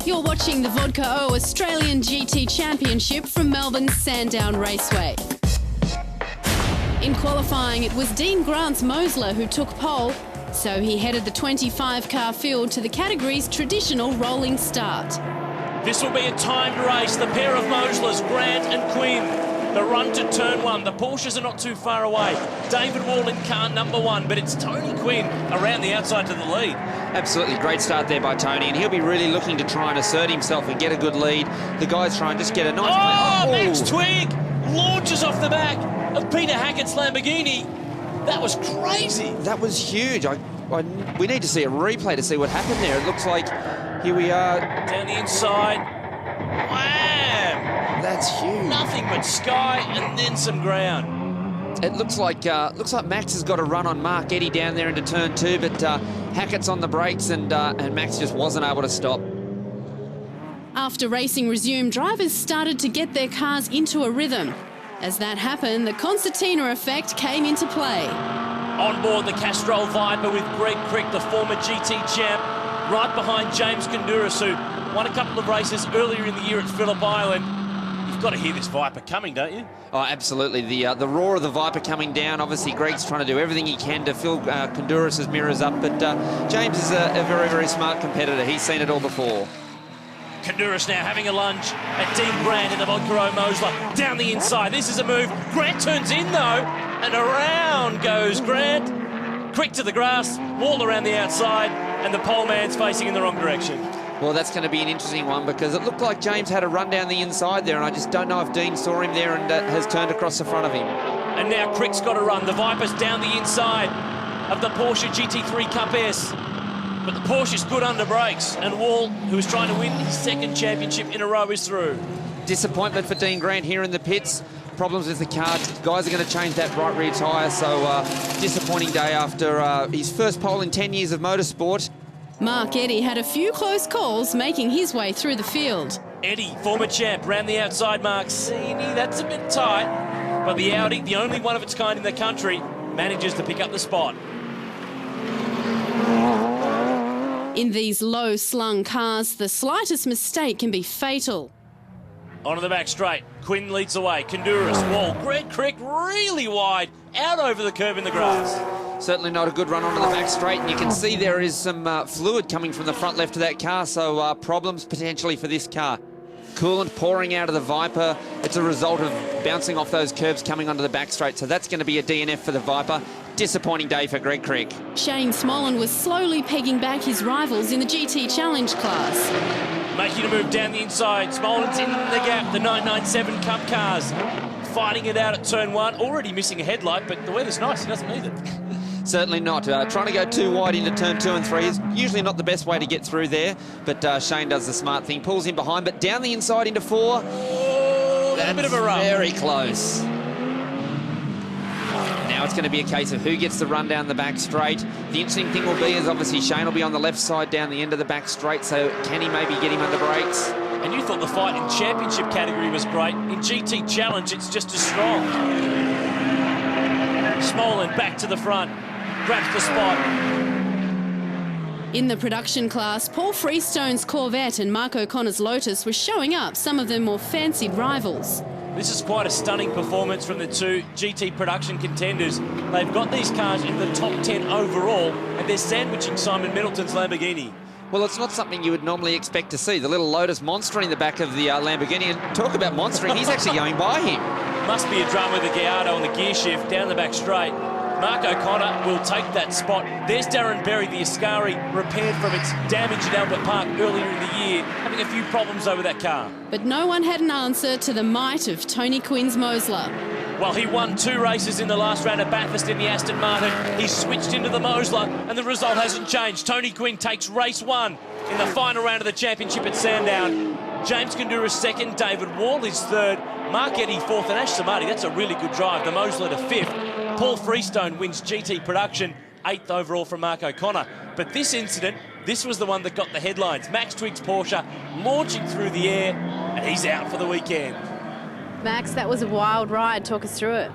You're watching the Vodka O Australian GT Championship from Melbourne's Sandown Raceway. In qualifying, it was Dean Grant's Mosler who took pole, so he headed the 25-car field to the category's traditional rolling start. This will be a timed race. The pair of Moslers, Grant and Quinn. The run to turn one. The Porsches are not too far away. David Wall in car number one, but it's Tony Quinn around the outside to the lead. Absolutely great start there by Tony, and he'll be really looking to try and assert himself and get a good lead. The guys try and just get a nice... Max Twigg launches off the back of Peter Hackett's Lamborghini. That was crazy. That was huge. We need to see a replay to see what happened there. It looks like here we are. Down the inside. Wham! That's huge. Nothing but sky and then some ground. It looks like Max has got a run on Mark Eddy down there into turn two, but Hackett's on the brakes and Max just wasn't able to stop. After racing resumed, drivers started to get their cars into a rhythm. As that happened, the concertina effect came into play. On board the Castrol Viper with Greg Crick, the former GT champ, right behind James Kondouris, who won a couple of races earlier in the year at Phillip Island. You've got to hear this Viper coming, don't you? Oh, absolutely. The roar of the Viper coming down. Obviously, Greg's trying to do everything he can to fill Kondouris' mirrors up, but James is a very, very smart competitor. He's seen it all before. Kondouris now having a lunge at Dean Grant in the Vodka O Mosler. Down the inside. This is a move. Grant turns in, though, and around goes Grant. Crick to the grass, Wall around the outside, and the pole man's facing in the wrong direction. Well, that's going to be an interesting one because it looked like James had a run down the inside there, and I just don't know if Dean saw him there and has turned across the front of him. And now Crick's got a run. The Viper's down the inside of the Porsche GT3 Cup S. But the Porsche's good under brakes, and Wall, who is trying to win his second championship in a row, is through. Disappointment for Dean Grant here in the pits. Problems with the car. Guys are going to change that right rear tyre, so disappointing day after his first pole in 10 years of motorsport. Mark Eddy had a few close calls making his way through the field. Eddy, former champ, ran the outside mark. That's a bit tight, but the Audi, the only one of its kind in the country, manages to pick up the spot. In these low-slung cars, the slightest mistake can be fatal. Onto the back straight, Quinn leads the way. Kondouris, Wall, Greg Crick really wide, out over the curb in the grass. Certainly not a good run onto the back straight, and you can see there is some fluid coming from the front left of that car, so problems potentially for this car. Coolant pouring out of the Viper. It's a result of bouncing off those curbs coming onto the back straight, so that's going to be a DNF for the Viper. Disappointing day for Greg Crick. Shane Smolin was slowly pegging back his rivals in the GT Challenge class. Making a move down the inside. Smolin's in the gap. The 997 Cup cars fighting it out at turn one. Already missing a headlight, but the weather's nice. He doesn't need it. Certainly not. Trying to go too wide into turn 2 and 3 is usually not the best way to get through there, but Shane does the smart thing. Pulls him behind, but down the inside into 4. Oh, that's a bit of a run. Very close. Now it's going to be a case of who gets the run down the back straight. The interesting thing will be is obviously Shane will be on the left side down the end of the back straight, so can he maybe get him under brakes? And you thought the fight in championship category was great. In GT Challenge, it's just as strong. Smolin back to the front, grabs the spot. In the production class, Paul Freestone's Corvette and Mark O'Connor's Lotus were showing up some of their more fancied rivals. This is quite a stunning performance from the two GT production contenders. They've got these cars in the top 10 overall, and they're sandwiching Simon Middleton's Lamborghini. Well, it's not something you would normally expect to see. The little Lotus monstering the back of the Lamborghini, and talk about monstering, he's actually going by him. Must be a drama with the Gallardo and the gear shift down the back straight. Mark O'Connor will take that spot. There's Darren Berry, the Ascari, repaired from its damage at Albert Park earlier in the year, having a few problems over that car. But no one had an answer to the might of Tony Quinn's Mosler. Well, he won 2 races in the last round at Bathurst in the Aston Martin. He switched into the Mosler, and the result hasn't changed. Tony Quinn takes race 1 in the final round of the championship at Sandown. James Kondouris second, David Wall is third, Mark Eddy fourth, and Ash Samadi, that's a really good drive. The Mosler to 5th. Paul Freestone wins GT production, 8th overall from Mark O'Connor. But this incident, this was the one that got the headlines. Max Twigg's Porsche launching through the air, and he's out for the weekend. Max, that was a wild ride. Talk us through it.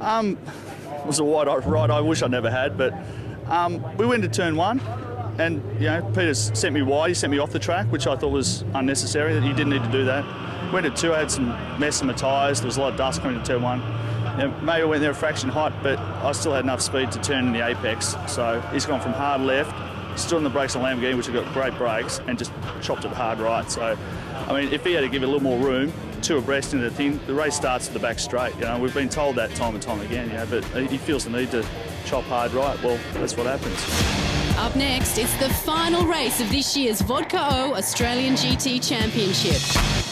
It was a wild ride I wish I never had, but we went to turn 1. And, you know, Peter sent me wide. He sent me off the track, which I thought was unnecessary, that he didn't need to do that. Went at 2, I had some mess in my tyres. There was a lot of dust coming into turn 1. You know, maybe I went there a fraction hot, but I still had enough speed to turn in the apex. So he's gone from hard left, stood on the brakes on Lamborghini, which have got great brakes, and just chopped it hard right. So, I mean, if he had to give it a little more room, 2 abreast into the thing, the race starts at the back straight. You know, we've been told that time and time again, you know, but he feels the need to chop hard right. Well, that's what happens. Up next, it's the final race of this year's Vodka O Australian GT Championship.